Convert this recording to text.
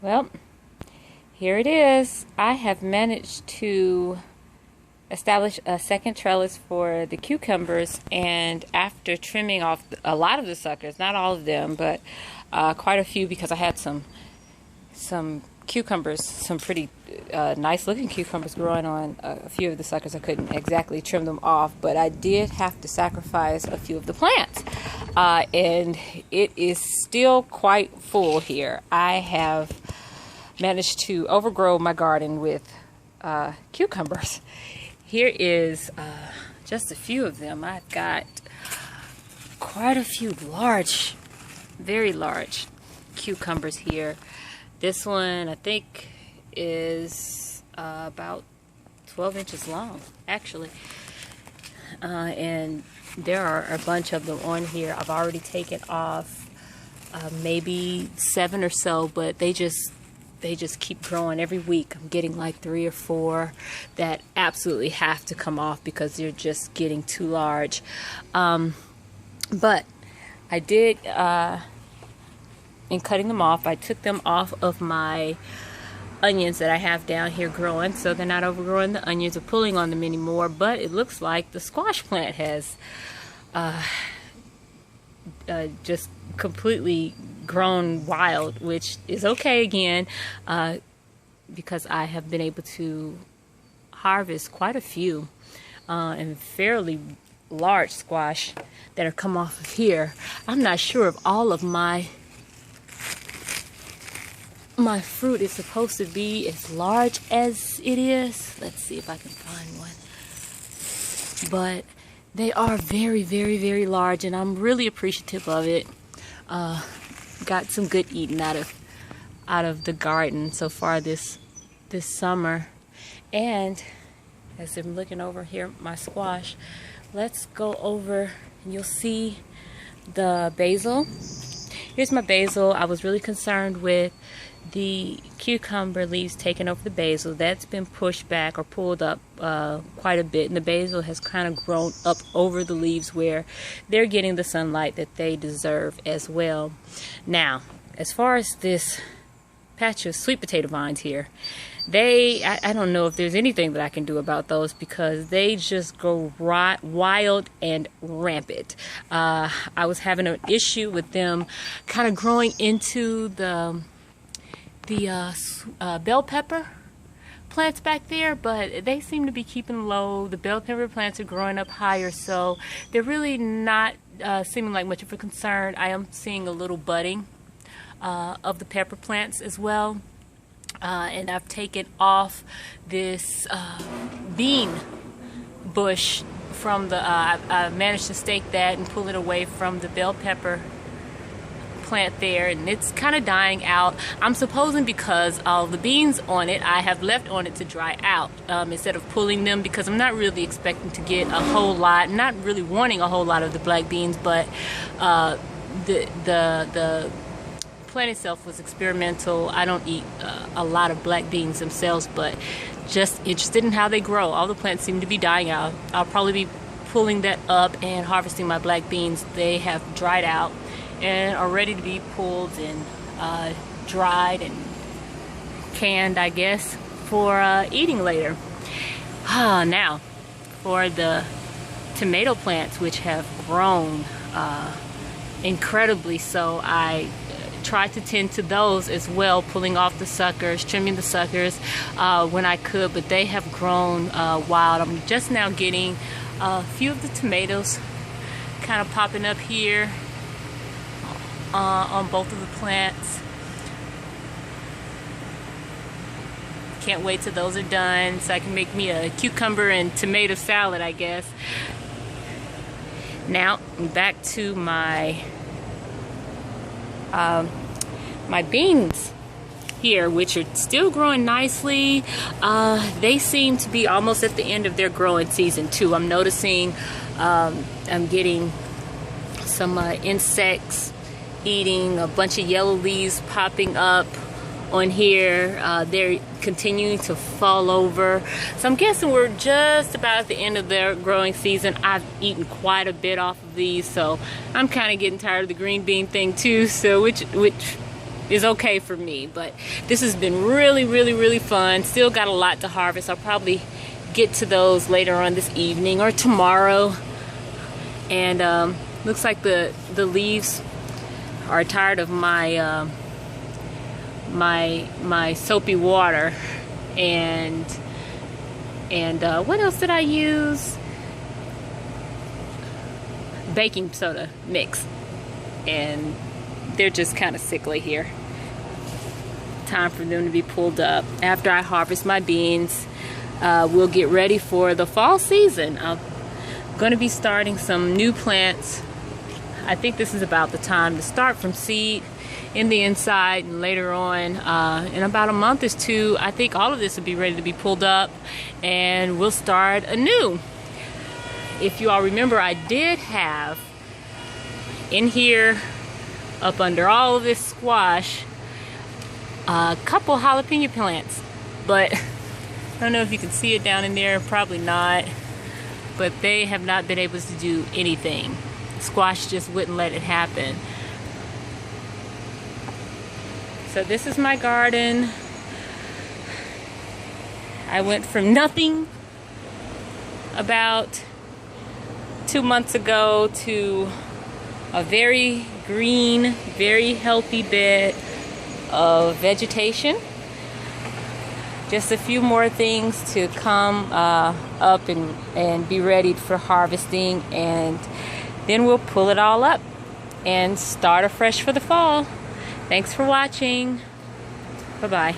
Well, here it is. I have managed to establish a second trellis for the cucumbers, and after trimming off a lot of the suckers, not all of them, but quite a few, because I had some cucumbers, some pretty nice looking cucumbers growing on a few of the suckers. I couldn't exactly trim them off, but I did have to sacrifice a few of the plants, and it is still quite full here. I have managed to overgrow my garden with cucumbers. Here is just a few of them. I've got quite a few large, very large cucumbers here. This one, I think, is about 12 inches long, actually. And there are a bunch of them on here. I've already taken off maybe 7 or so, but they just keep growing every week. I'm getting like 3 or 4 that absolutely have to come off because they're just getting too large. But I did, in cutting them off, I took them off of my onions that I have down here growing, so they're not overgrowing the onions or pulling on them anymore. But it looks like the squash plant has just completely grown wild, which is okay again, because I have been able to harvest quite a few and fairly large squash that are come off of here. I'm not sure if all of my fruit is supposed to be as large as it is. Let's see if I can find one. But they are very, very, very large, and I'm really appreciative of it. Got some good eating out of the garden so far this summer. And as I'm looking over here at my squash, let's go over and you'll see the basil. Here's my basil. I was really concerned with the cucumber leaves taking over the basil. That's been pushed back or pulled up quite a bit, and the basil has kind of grown up over the leaves where they're getting the sunlight that they deserve as well. Now, as far as this patch of sweet potato vines here, I don't know if there's anything that I can do about those because they just go wild and rampant. I was having an issue with them kind of growing into the bell pepper plants back there, but they seem to be keeping low. The bell pepper plants are growing up higher, so they're really not seeming like much of a concern. I am seeing a little budding of the pepper plants as well. And I've taken off this bean bush from the, I managed to stake that and pull it away from the bell pepper plant there, and it's kind of dying out. I'm supposing because of the beans on it, I have left on it to dry out instead of pulling them, because I'm not really expecting to get a whole lot, not really wanting a whole lot of the black beans, but the plant itself was experimental. I don't eat a lot of black beans themselves, but just interested in how they grow. All the plants seem to be dying out. I'll probably be pulling that up and harvesting my black beans. They have dried out and are ready to be pulled and dried and canned, I guess, for eating later. Now, for the tomato plants, which have grown incredibly so, I try to tend to those as well, pulling off the suckers, trimming the suckers when I could, but they have grown wild. I'm just now getting a few of the tomatoes kind of popping up here on both of the plants. Can't wait till those are done so I can make me a cucumber and tomato salad, I guess. Now back to my my beans here, which are still growing nicely. They seem to be almost at the end of their growing season too. I'm noticing I'm getting some insects eating a bunch of yellow leaves popping up on here. They're continuing to fall over, so I'm guessing we're just about at the end of their growing season. I've eaten quite a bit off of these, so I'm kind of getting tired of the green bean thing too, so which is okay for me. But this has been really, really, really fun. Still got a lot to harvest. I'll probably get to those later on this evening or tomorrow. And looks like the leaves are tired of my my soapy water. And what else did I use? Baking soda mix. And they're just kind of sickly here. Time for them to be pulled up. After I harvest my beans, we'll get ready for the fall season. I'm going to be starting some new plants. I think this is about the time to start from seed in the inside, and later on in about a month or two, I think all of this will be ready to be pulled up and we'll start anew. If you all remember, I did have in here, up under all of this squash, a couple jalapeno plants, but I don't know if you can see it down in there, probably not, but they have not been able to do anything. Squash just wouldn't let it happen. So this is my garden. I went from nothing about 2 months ago to a very green, very healthy bed of vegetation. Just a few more things to come up and be ready for harvesting, and then we'll pull it all up and start afresh for the fall. Thanks for watching. Bye-bye.